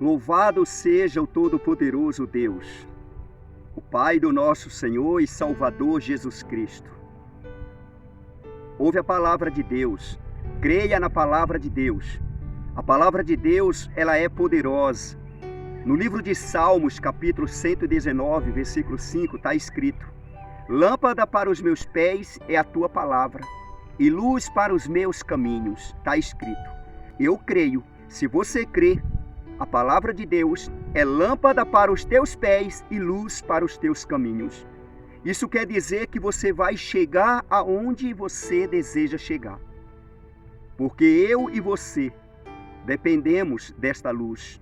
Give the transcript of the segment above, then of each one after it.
Louvado seja o Todo-Poderoso Deus, o Pai do nosso Senhor e Salvador Jesus Cristo. Ouve a palavra de Deus, creia na palavra de Deus. A palavra de Deus, ela é poderosa. No livro de Salmos, capítulo 119, versículo 5, está escrito: Lâmpada para os meus pés é a tua palavra, e luz para os meus caminhos. Está escrito. Eu creio. Se você crê, a palavra de Deus é lâmpada para os teus pés e luz para os teus caminhos. Isso quer dizer que você vai chegar aonde você deseja chegar. Porque eu e você dependemos desta luz.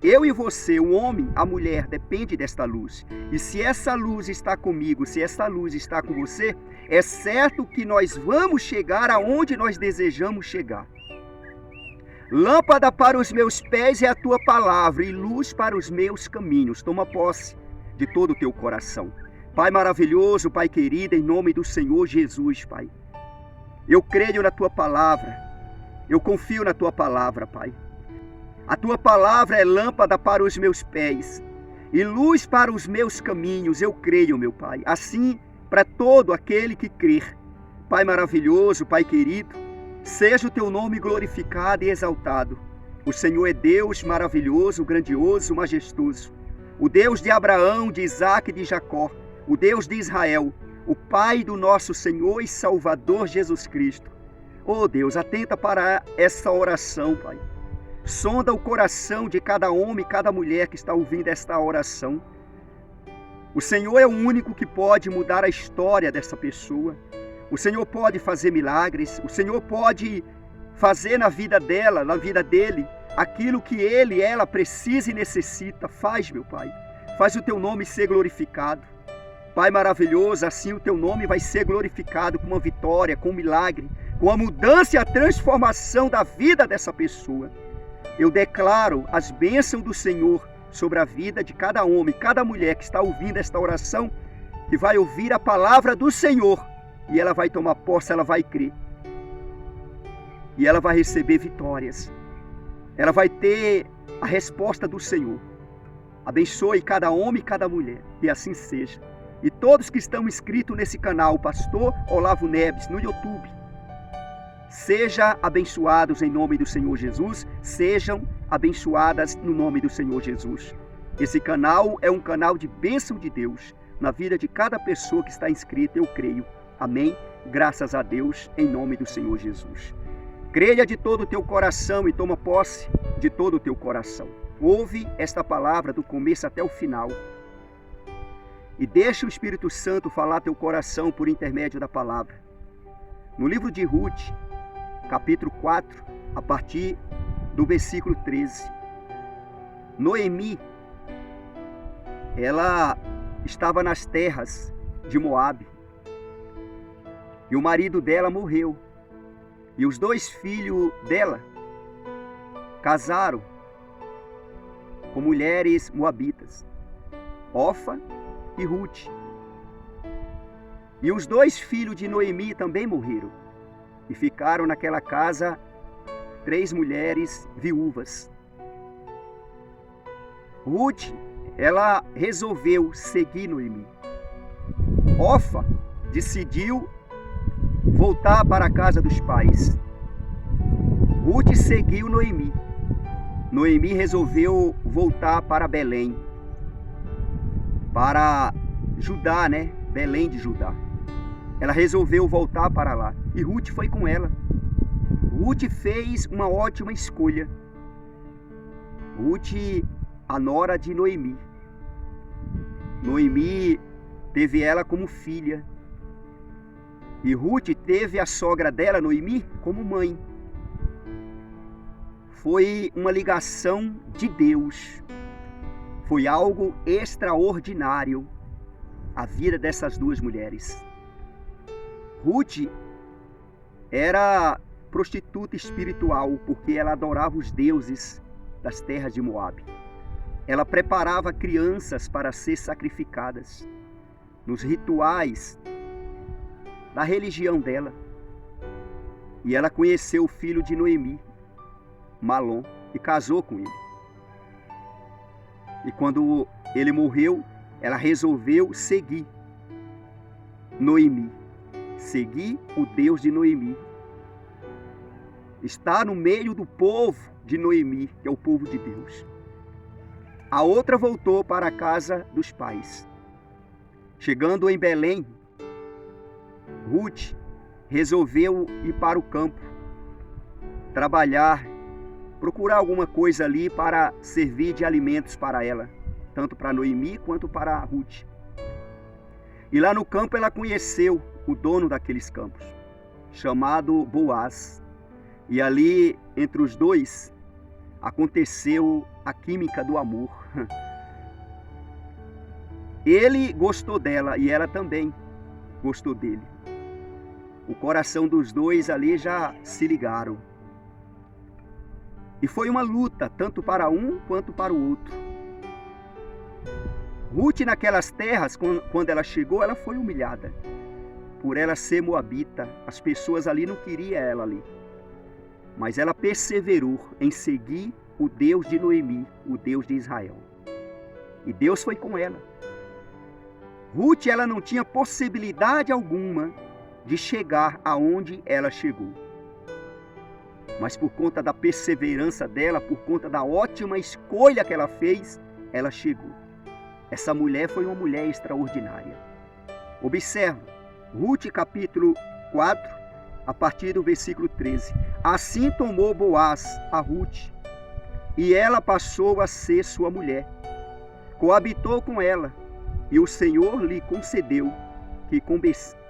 Eu e você, o homem, a mulher, depende desta luz. E se essa luz está comigo, se essa luz está com você, é certo que nós vamos chegar aonde nós desejamos chegar. Lâmpada para os meus pés é a tua palavra e luz para os meus caminhos. Toma posse de todo o teu coração. Pai maravilhoso, Pai querido, em nome do Senhor Jesus, Pai. Eu creio na tua palavra. Eu confio na tua palavra, Pai. A tua palavra é lâmpada para os meus pés e luz para os meus caminhos. Eu creio, meu Pai. Assim, para todo aquele que crer. Pai maravilhoso, Pai querido, seja o teu nome glorificado e exaltado. O Senhor é Deus maravilhoso, grandioso, majestoso. O Deus de Abraão, de Isaque e de Jacó. O Deus de Israel. O Pai do nosso Senhor e Salvador Jesus Cristo. Oh Deus, atenta para essa oração, Pai. Sonda o coração de cada homem e cada mulher que está ouvindo esta oração. O Senhor é o único que pode mudar a história dessa pessoa. O Senhor pode fazer milagres, o Senhor pode fazer na vida dela, na vida dele, aquilo que ele e ela precisa e necessita. Faz, meu Pai, faz o teu nome ser glorificado. Pai maravilhoso, assim o teu nome vai ser glorificado com uma vitória, com um milagre, com a mudança e a transformação da vida dessa pessoa. Eu declaro as bênçãos do Senhor sobre a vida de cada homem, cada mulher que está ouvindo esta oração, que vai ouvir a palavra do Senhor. E ela vai tomar posse, ela vai crer. E ela vai receber vitórias. Ela vai ter a resposta do Senhor. Abençoe cada homem e cada mulher. E assim seja. E todos que estão inscritos nesse canal, o Pastor Olavo Neves, no YouTube, sejam abençoados em nome do Senhor Jesus. Sejam abençoadas no nome do Senhor Jesus. Esse canal é um canal de bênção de Deus na vida de cada pessoa que está inscrita, eu creio. Amém? Graças a Deus, em nome do Senhor Jesus. Creia de todo o teu coração e toma posse de todo o teu coração. Ouve esta palavra do começo até o final. E deixa o Espírito Santo falar teu coração por intermédio da palavra. No livro de Ruth, capítulo 4, a partir do versículo 13. Noemi, ela estava nas terras de Moabe. E o marido dela morreu. E os dois filhos dela casaram com mulheres moabitas, Orfa e Ruth. E os dois filhos de Noemi também morreram. E ficaram naquela casa 3 mulheres viúvas. Ruth, ela resolveu seguir Noemi. Orfa decidiu voltar para a casa dos pais. Ruth seguiu Noemi. Noemi resolveu voltar para Belém, para Judá, né? Belém de Judá. Ela resolveu voltar para lá e Ruth foi com ela. Ruth fez uma ótima escolha. Ruth, a nora de Noemi. Noemi teve ela como filha. E Ruth teve a sogra dela, Noemi, como mãe. Foi uma ligação de Deus. Foi algo extraordinário a vida dessas duas mulheres. Ruth era prostituta espiritual porque ela adorava os deuses das terras de Moabe. Ela preparava crianças para ser sacrificadas nos rituais da religião dela. E ela conheceu o filho de Noemi, Malom, e casou com ele. E quando ele morreu, ela resolveu seguir Noemi. Seguir o Deus de Noemi. Está no meio do povo de Noemi, que é o povo de Deus. A outra voltou para a casa dos pais. Chegando em Belém, Ruth resolveu ir para o campo, trabalhar, procurar alguma coisa ali para servir de alimentos para ela, tanto para Noemi quanto para Ruth. E lá no campo ela conheceu o dono daqueles campos, chamado Boaz. E ali, entre os dois, aconteceu a química do amor. Ele gostou dela e ela também gostou dele. O coração dos dois ali já se ligaram. E foi uma luta, tanto para um quanto para o outro. Ruth, naquelas terras, quando ela chegou, ela foi humilhada. Por ela ser moabita, as pessoas ali não queriam ela ali. Mas ela perseverou em seguir o Deus de Noemi, o Deus de Israel. E Deus foi com ela. Ruth, ela não tinha possibilidade alguma de chegar aonde ela chegou. Mas por conta da perseverança dela, por conta da ótima escolha que ela fez, ela chegou. Essa mulher foi uma mulher extraordinária. Observa, Ruth capítulo 4, a partir do versículo 13. Assim tomou Boaz a Ruth, e ela passou a ser sua mulher. Coabitou com ela, e o Senhor lhe concedeu que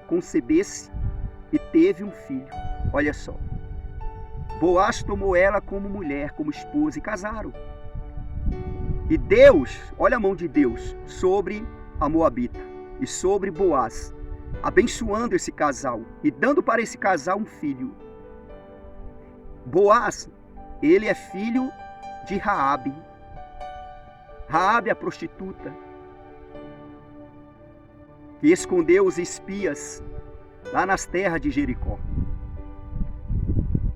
concebesse e teve um filho. Olha só. Boaz tomou ela como mulher, como esposa, e casaram. E Deus, olha a mão de Deus, sobre a moabita e sobre Boaz, abençoando esse casal e dando para esse casal um filho. Boaz, ele é filho de Raabe. Raabe, a prostituta, que escondeu os espias lá nas terras de Jericó.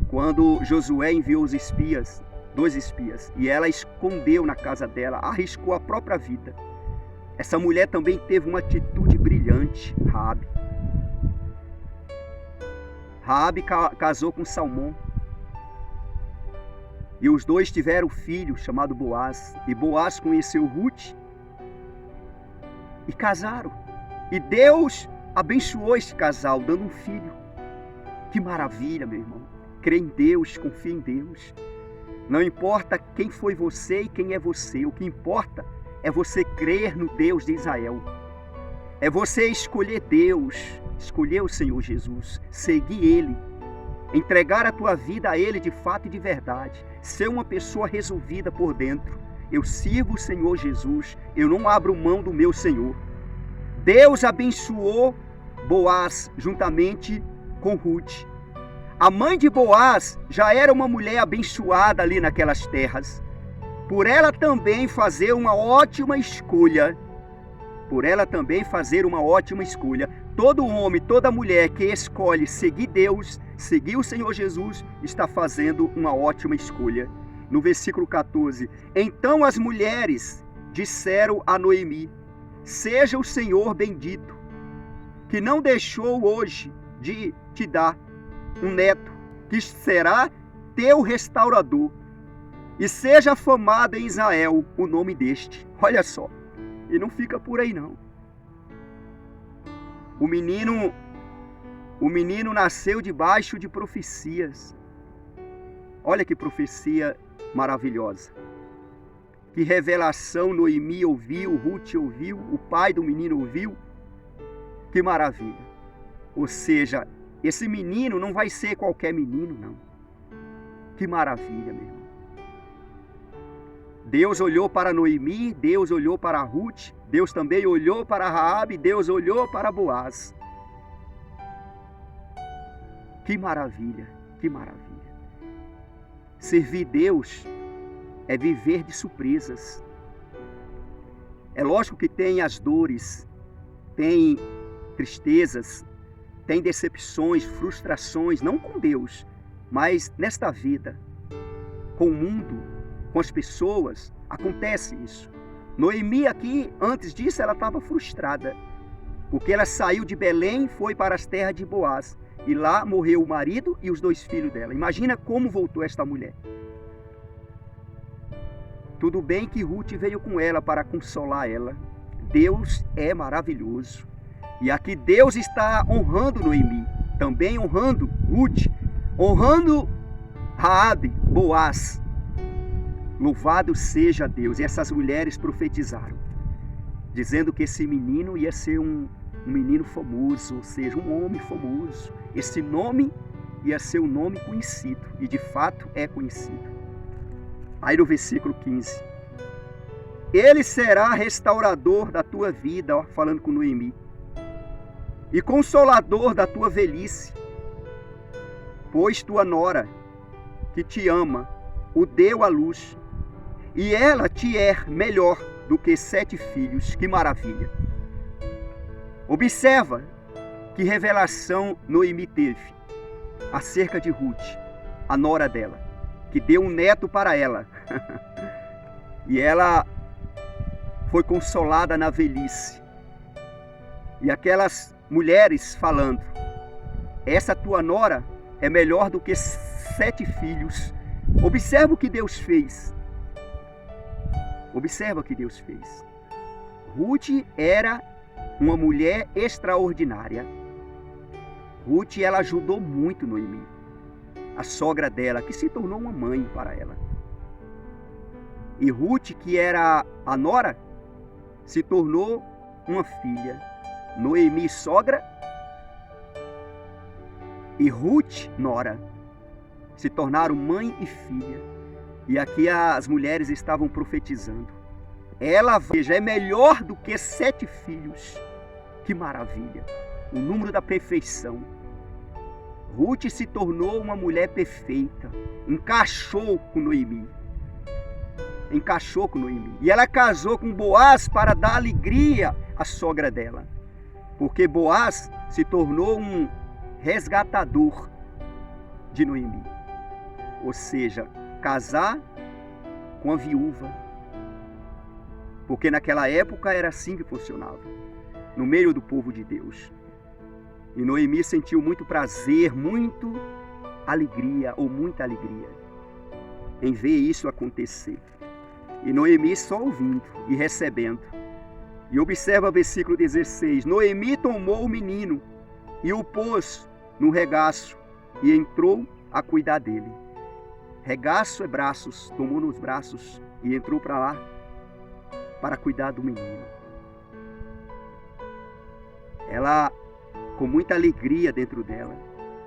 Quando Josué enviou os espias, 2 espias, e ela escondeu na casa dela, arriscou a própria vida. Essa mulher também teve uma atitude brilhante, Raabe. Raabe casou com Salmão. E os dois tiveram um filho chamado Boaz. E Boaz conheceu Ruth e casaram. E Deus abençoou esse casal, dando um filho. Que maravilha, meu irmão. Crê em Deus, confia em Deus. Não importa quem foi você e quem é você. O que importa é você crer no Deus de Israel. É você escolher Deus, escolher o Senhor Jesus, seguir Ele, entregar a tua vida a Ele de fato e de verdade, ser uma pessoa resolvida por dentro. Eu sirvo o Senhor Jesus, eu não abro mão do meu Senhor. Deus abençoou Boaz juntamente com Ruth. A mãe de Boaz já era uma mulher abençoada ali naquelas terras. Por ela também fazer uma ótima escolha. Por ela também fazer uma ótima escolha. Todo homem, toda mulher que escolhe seguir Deus, seguir o Senhor Jesus, está fazendo uma ótima escolha. No versículo 14. Então as mulheres disseram a Noemi: seja o Senhor bendito, que não deixou hoje de te dar um neto, que será teu restaurador, e seja afamado em Israel o nome deste. Olha só, e não fica por aí não. O menino nasceu debaixo de profecias. Olha que profecia maravilhosa. Que revelação Noemi ouviu, Ruth ouviu, o pai do menino ouviu. Que maravilha. Ou seja, esse menino não vai ser qualquer menino, não. Que maravilha, meu irmão. Deus olhou para Noemi, Deus olhou para Ruth, Deus também olhou para Raabe, Deus olhou para Boaz. Que maravilha, que maravilha. Servir Deus é viver de surpresas. É lógico que tem as dores, tem tristezas, tem decepções, frustrações, não com Deus, mas nesta vida, com o mundo, com as pessoas, acontece isso. Noemi aqui, antes disso, ela estava frustrada, porque ela saiu de Belém, foi para as terras de Boaz, e lá morreu o marido e os 2 filhos dela. Imagina como voltou esta mulher. Tudo bem que Ruth veio com ela para consolar ela. Deus é maravilhoso. E aqui Deus está honrando Noemi, também honrando Ruth, honrando Raabe, Boaz. Louvado seja Deus. E essas mulheres profetizaram, dizendo que esse menino ia ser um menino famoso, ou seja, um homem famoso. Esse nome ia ser um nome conhecido, e de fato é conhecido. Aí no versículo 15, ele será restaurador da tua vida, ó, falando com Noemi, e consolador da tua velhice, pois tua nora, que te ama, o deu à luz, e ela te é melhor do que 7 filhos. Que maravilha! Observa que revelação Noemi teve acerca de Ruth, a nora dela, que deu um neto para ela. E ela foi consolada na velhice. E aquelas mulheres falando, essa tua nora é melhor do que 7 filhos. Observa o que Deus fez. Observa o que Deus fez. Ruth era uma mulher extraordinária. Ruth, ela ajudou muito Noemi, a sogra dela, que se tornou uma mãe para ela. E Ruth, que era a nora, se tornou uma filha. Noemi, sogra, e Ruth, nora, se tornaram mãe e filha. E aqui as mulheres estavam profetizando. Ela, veja, é melhor do que 7 filhos. Que maravilha! O número da perfeição. Ruth se tornou uma mulher perfeita. Encaixou com Noemi. Encaixou com Noemi. E ela casou com Boaz para dar alegria à sogra dela. Porque Boaz se tornou um resgatador de Noemi. Ou seja, casar com a viúva. Porque naquela época era assim que funcionava, no meio do povo de Deus. E Noemi sentiu muito prazer, muita alegria em ver isso acontecer. E Noemi só ouvindo e recebendo. E observa o versículo 16. Noemi tomou o menino e o pôs no regaço e entrou a cuidar dele. Regaço é braços, tomou nos braços e entrou para lá para cuidar do menino. Ela, com muita alegria dentro dela,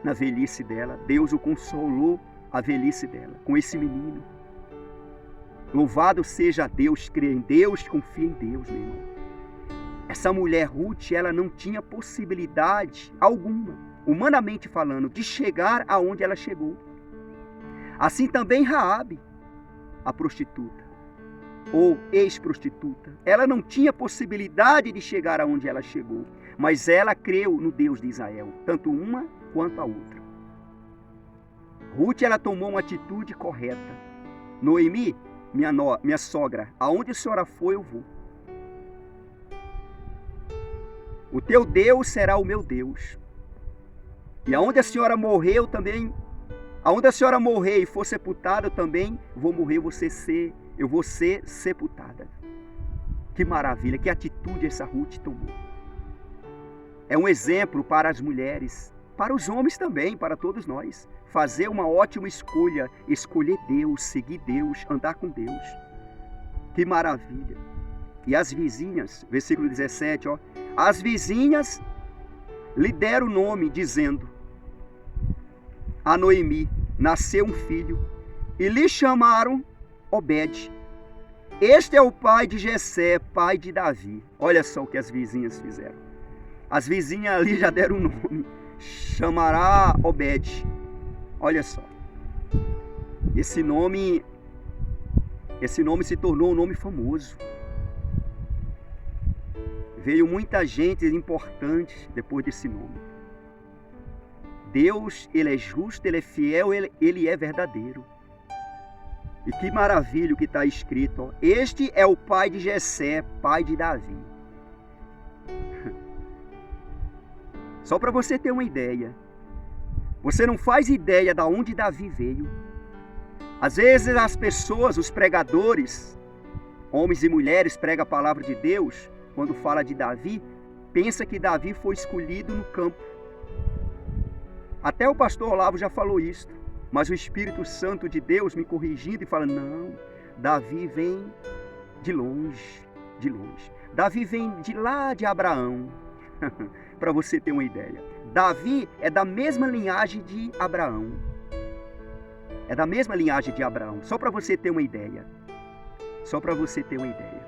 na velhice dela, Deus o consolou a velhice dela, com esse menino. Louvado seja Deus, crê em Deus, confia em Deus, meu irmão. Essa mulher Ruth, ela não tinha possibilidade alguma, humanamente falando, de chegar aonde ela chegou. Assim também Raabe, a prostituta, ou ex-prostituta, ela não tinha possibilidade de chegar aonde ela chegou, mas ela creu no Deus de Israel, tanto uma quanto a outra. Ruth, ela tomou uma atitude correta. Noemi, minha sogra, aonde a senhora for, eu vou. O teu Deus será o meu Deus. E aonde a senhora morreu também, aonde a senhora morrer e for sepultada, eu também vou morrer, eu vou ser sepultada. Que maravilha, que atitude essa Ruth tomou. É um exemplo para as mulheres, para os homens também, para todos nós. Fazer uma ótima escolha, escolher Deus, seguir Deus, andar com Deus. Que maravilha. E as vizinhas, versículo 17, ó, as vizinhas lhe deram o nome, dizendo: a Noemi nasceu um filho, e lhe chamaram Obed. Este é o pai de Jessé, pai de Davi. Olha só o que as vizinhas fizeram. As vizinhas ali já deram o nome. Chamará Obed. Olha só. Esse nome se tornou um nome famoso. Veio muita gente importante depois desse nome. Deus, Ele é justo, Ele é fiel, Ele é verdadeiro. E que maravilha o que está escrito. Ó. Este é o pai de Jessé, pai de Davi. Só para você ter uma ideia. Você não faz ideia de onde Davi veio. Às vezes as pessoas, os pregadores, homens e mulheres, pregam a palavra de Deus, quando fala de Davi, pensa que Davi foi escolhido no campo. Até o pastor Olavo já falou isso. Mas o Espírito Santo de Deus me corrigindo e falando, não, Davi vem de longe, de longe. Davi vem de lá de Abraão, para você ter uma ideia. Davi é da mesma linhagem de Abraão. É da mesma linhagem de Abraão, só para você ter uma ideia. Só para você ter uma ideia.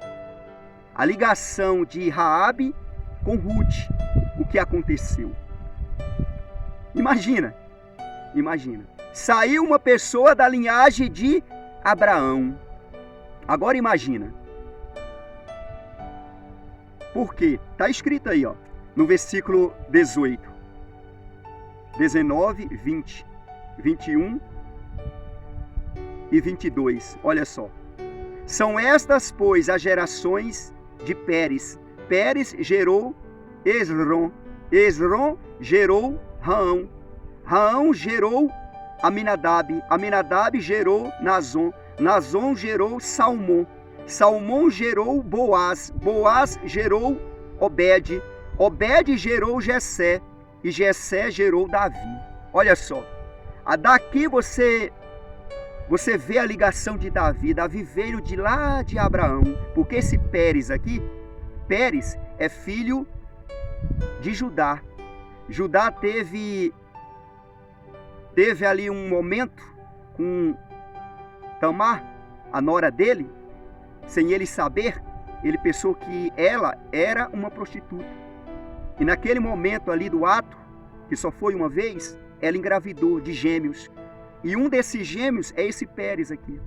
A ligação de Raabe com Ruth, o que aconteceu. Imagina. Saiu uma pessoa da linhagem de Abraão. Agora imagina. Por quê? Está escrito aí, ó, no versículo 18, 19, 20, 21 e 22. Olha só. São estas, pois, as gerações de Pérez. Pérez gerou Esrom. Esrom gerou Raão. Raão gerou Aminadab. Aminadab gerou Nazon. Nazon gerou Salmão. Salmão gerou Boaz. Boaz gerou Obed. Obed gerou Jessé. E Jessé gerou Davi. Olha só. Daqui você vê a ligação de Davi. Davi veio de lá de Abraão. Porque esse Pérez aqui, Pérez é filho de Judá. Judá teve ali um momento com Tamar, a nora dele, sem ele saber, ele pensou que ela era uma prostituta. E naquele momento ali do ato, que só foi uma vez, ela engravidou de gêmeos. E um desses gêmeos é esse Pérez aqui.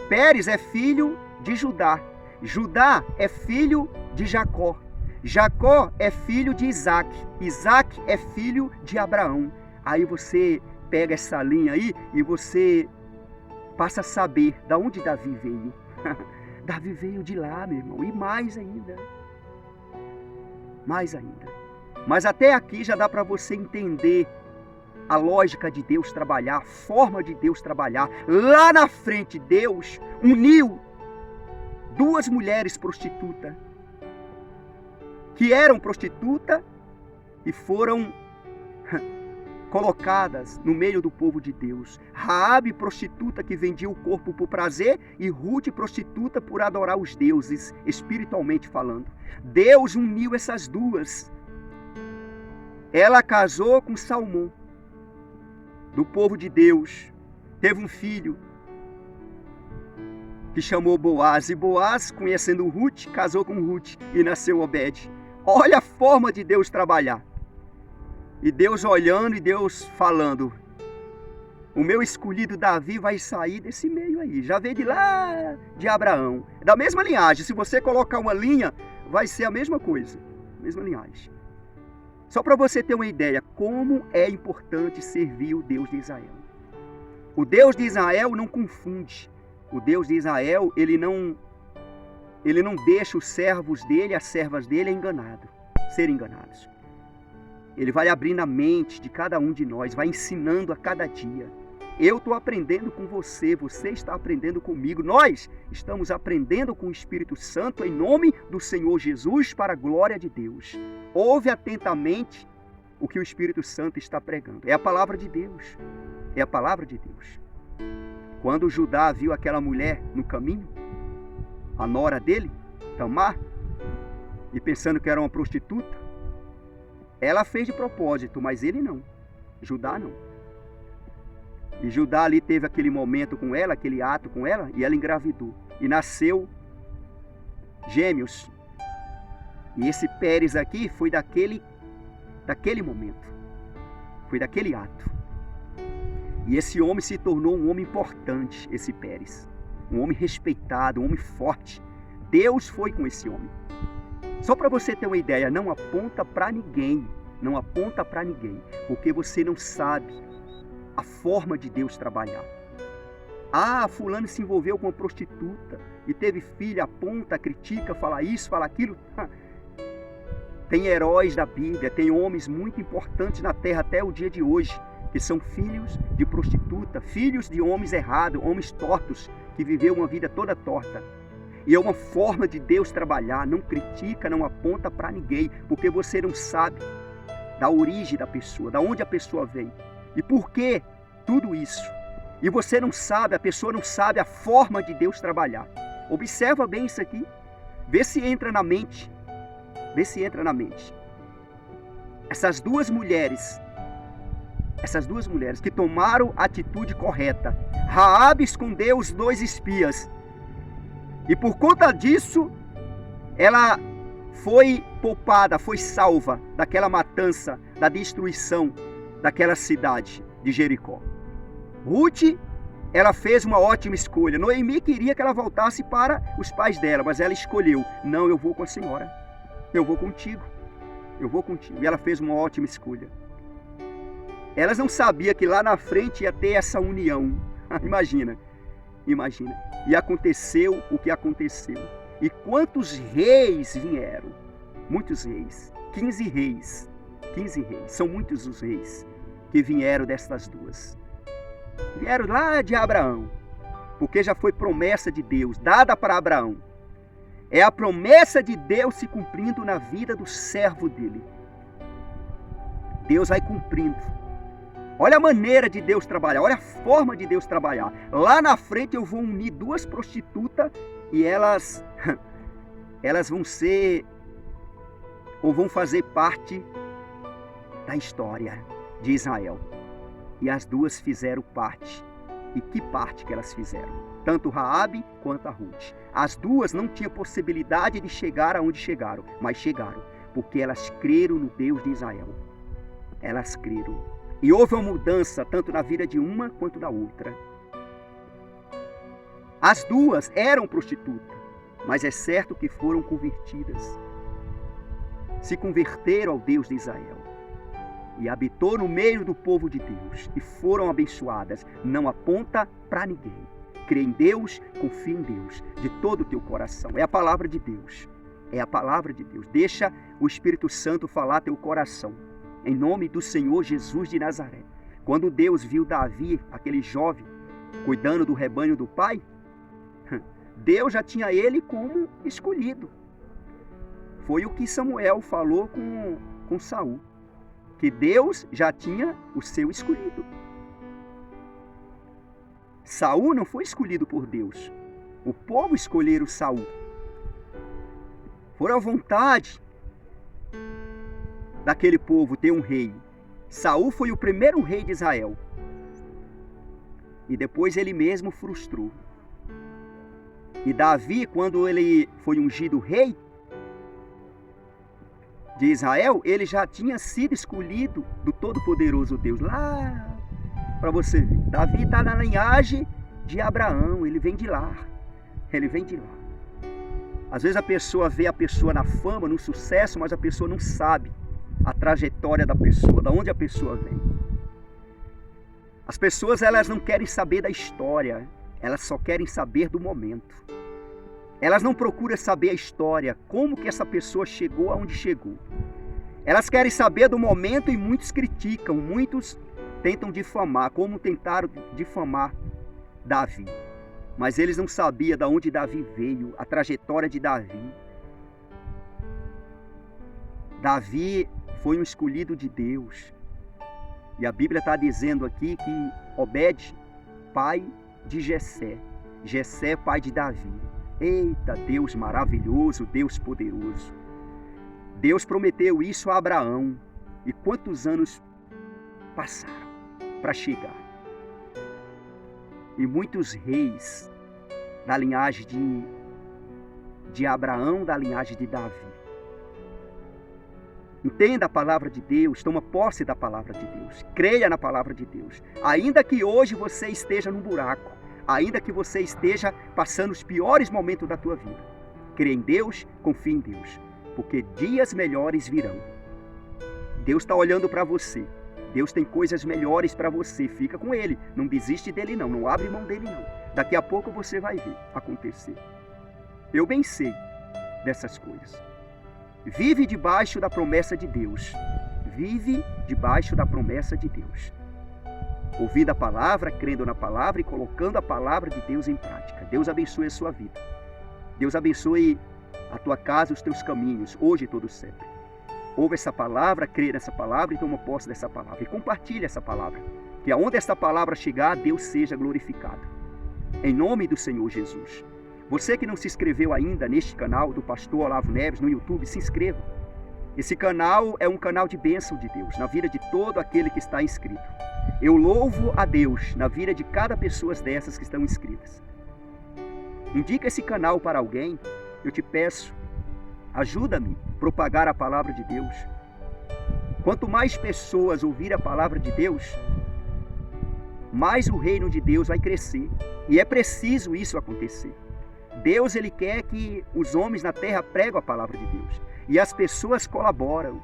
Pérez é filho de Judá. Judá é filho de Jacó. Jacó é filho de Isaac. Isaac é filho de Abraão. Aí você pega essa linha aí e você passa a saber de onde Davi veio. Davi veio de lá, meu irmão. E mais ainda. Mais ainda. Mas até aqui já dá para você entender a lógica de Deus trabalhar, a forma de Deus trabalhar. Lá na frente, Deus uniu duas mulheres prostitutas, que eram prostitutas e foram colocadas no meio do povo de Deus. Raabe, prostituta que vendia o corpo por prazer, e Ruth, prostituta por adorar os deuses, espiritualmente falando. Deus uniu essas duas. Ela casou com Salmão, do povo de Deus. Teve um filho que chamou Boaz. E Boaz, conhecendo Ruth, casou com Ruth e nasceu Obed. Olha a forma de Deus trabalhar. E Deus olhando e Deus falando. O meu escolhido Davi vai sair desse meio aí. Já veio de lá de Abraão. Da mesma linhagem. Se você colocar uma linha, vai ser a mesma coisa. Mesma linhagem. Só para você ter uma ideia, como é importante servir o Deus de Israel. O Deus de Israel não confunde. O Deus de Israel, ele não deixa os servos dele, as servas dele serem enganados. Ele vai abrindo a mente de cada um de nós, vai ensinando a cada dia. Eu estou aprendendo com você, você está aprendendo comigo. Nós estamos aprendendo com o Espírito Santo em nome do Senhor Jesus para a glória de Deus. Ouve atentamente o que o Espírito Santo está pregando. É a palavra de Deus. É a palavra de Deus. Quando Judá viu aquela mulher no caminho, a nora dele, Tamar, e pensando que era uma prostituta, ela fez de propósito, mas ele não. Judá não. E Judá ali teve aquele momento com ela, aquele ato com ela, e ela engravidou. E nasceu gêmeos. E esse Pérez aqui foi daquele momento. Foi daquele ato. E esse homem se tornou um homem importante, esse Pérez. Um homem respeitado, um homem forte. Deus foi com esse homem. Só para você ter uma ideia, não aponta para ninguém. Não aponta para ninguém. Porque você não sabe a forma de Deus trabalhar. Ah, fulano se envolveu com uma prostituta e teve filho, aponta, critica, fala isso, fala aquilo. Tem heróis da Bíblia, tem homens muito importantes na terra até o dia de hoje, que são filhos de prostituta, filhos de homens errados, homens tortos, que viveu uma vida toda torta. E é uma forma de Deus trabalhar, não critica, não aponta para ninguém, porque você não sabe da origem da pessoa, da onde a pessoa vem. E por que tudo isso? E você não sabe, a pessoa não sabe a forma de Deus trabalhar. Observa bem isso aqui, vê se entra na mente. Vê se entra na mente. Essas duas mulheres que tomaram a atitude correta. Raabe escondeu os 2 espias. E por conta disso, ela foi poupada, foi salva daquela matança, da destruição daquela cidade de Jericó. Ruth, ela fez uma ótima escolha. Noemi queria que ela voltasse para os pais dela, mas ela escolheu: não, eu vou com a senhora. Eu vou contigo. Eu vou contigo. E ela fez uma ótima escolha. Elas não sabiam que lá na frente ia ter essa união. Imagina. E aconteceu o que aconteceu. E quantos reis vieram? Muitos reis. 15 reis. 15 reis. São muitos os reis que vieram destas duas. Vieram lá de Abraão. Porque já foi promessa de Deus, dada para Abraão. É a promessa de Deus se cumprindo na vida do servo dele. Deus vai cumprindo. Olha a maneira de Deus trabalhar, olha a forma de Deus trabalhar. Lá na frente eu vou unir 2 prostitutas e elas vão ser, ou vão fazer parte da história de Israel. E as 2 fizeram parte. E que parte que elas fizeram? Tanto Raabe quanto a Ruth. As 2 não tinham possibilidade de chegar aonde chegaram, mas chegaram, porque elas creram no Deus de Israel. Elas creram. E houve uma mudança tanto na vida de uma quanto da outra. As 2 eram prostitutas, mas é certo que foram convertidas. Se converteram ao Deus de Israel. E habitou no meio do povo de Deus. E foram abençoadas. Não aponta para ninguém. Crê em Deus, confia em Deus de todo o teu coração. É a palavra de Deus. É a palavra de Deus. Deixa o Espírito Santo falar teu coração. Em nome do Senhor Jesus de Nazaré. Quando Deus viu Davi, aquele jovem, cuidando do rebanho do pai, Deus já tinha ele como escolhido. Foi o que Samuel falou com Saul. Que Deus já tinha o seu escolhido. Saul não foi escolhido por Deus. O povo escolheram Saul. Foi à vontade daquele povo ter um rei. Saul foi o primeiro rei de Israel. E depois ele mesmo frustrou. E Davi, quando ele foi ungido rei de Israel, ele já tinha sido escolhido do Todo-Poderoso Deus. Lá, para você ver. Davi está na linhagem de Abraão, ele vem de lá. Ele vem de lá. Às vezes a pessoa vê a pessoa na fama, no sucesso, mas a pessoa não sabe a trajetória da pessoa, da onde a pessoa vem. As pessoas, elas não querem saber da história, elas só querem saber do momento. Elas não procuram saber a história, como que essa pessoa chegou aonde chegou. Elas querem saber do momento e muitos criticam, muitos tentam difamar, como tentaram difamar Davi. Mas eles não sabiam de onde Davi veio, a trajetória de Davi. Davi foi um escolhido de Deus. E a Bíblia está dizendo aqui que Obed, pai de Jessé. Jessé, pai de Davi. Eita, Deus maravilhoso, Deus poderoso. Deus prometeu isso a Abraão. E quantos anos passaram para chegar? E muitos reis da linhagem de Abraão, da linhagem de Davi. Entenda a palavra de Deus, toma posse da palavra de Deus. Creia na palavra de Deus. Ainda que hoje você esteja num buraco, ainda que você esteja passando os piores momentos da tua vida, creia em Deus, confie em Deus, porque dias melhores virão. Deus está olhando para você. Deus tem coisas melhores para você. Fica com Ele. Não desiste dele não. Não abre mão dele não. Daqui a pouco você vai ver acontecer. Eu bem sei dessas coisas. Vive debaixo da promessa de Deus. Vive debaixo da promessa de Deus. Ouvindo a palavra, crendo na palavra e colocando a palavra de Deus em prática. Deus abençoe a sua vida. Deus abençoe a tua casa, os teus caminhos, hoje e todo sempre. Ouve essa palavra, crê nessa palavra e toma posse dessa palavra. E compartilha essa palavra. Que aonde essa palavra chegar, Deus seja glorificado. Em nome do Senhor Jesus. Você que não se inscreveu ainda neste canal do Pastor Olavo Neves no YouTube, se inscreva. Esse canal é um canal de bênção de Deus na vida de todo aquele que está inscrito. Eu louvo a Deus na vida de cada pessoa dessas que estão inscritas. Indica esse canal para alguém. Eu te peço, ajuda-me a propagar a palavra de Deus. Quanto mais pessoas ouvirem a palavra de Deus, mais o reino de Deus vai crescer. E é preciso isso acontecer. Deus, Ele quer que os homens na terra pregam a palavra de Deus. E as pessoas colaboram.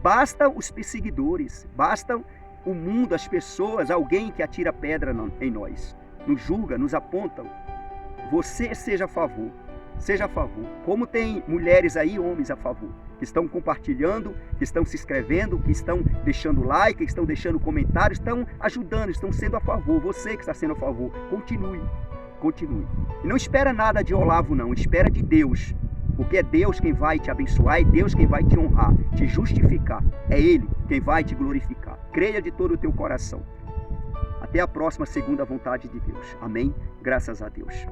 Basta os perseguidores, basta o mundo, as pessoas, alguém que atira pedra em nós, nos julga, nos aponta. Você seja a favor. Seja a favor. Como tem mulheres aí, homens a favor, que estão compartilhando, que estão se inscrevendo, que estão deixando like, que estão deixando comentários, estão ajudando, estão sendo a favor. Você que está sendo a favor, continue. Continue. E não espera nada de Olavo não, espera de Deus. Porque é Deus quem vai te abençoar, é Deus quem vai te honrar, te justificar. É Ele quem vai te glorificar. Creia de todo o teu coração. Até a próxima, segundo a vontade de Deus. Amém? Graças a Deus.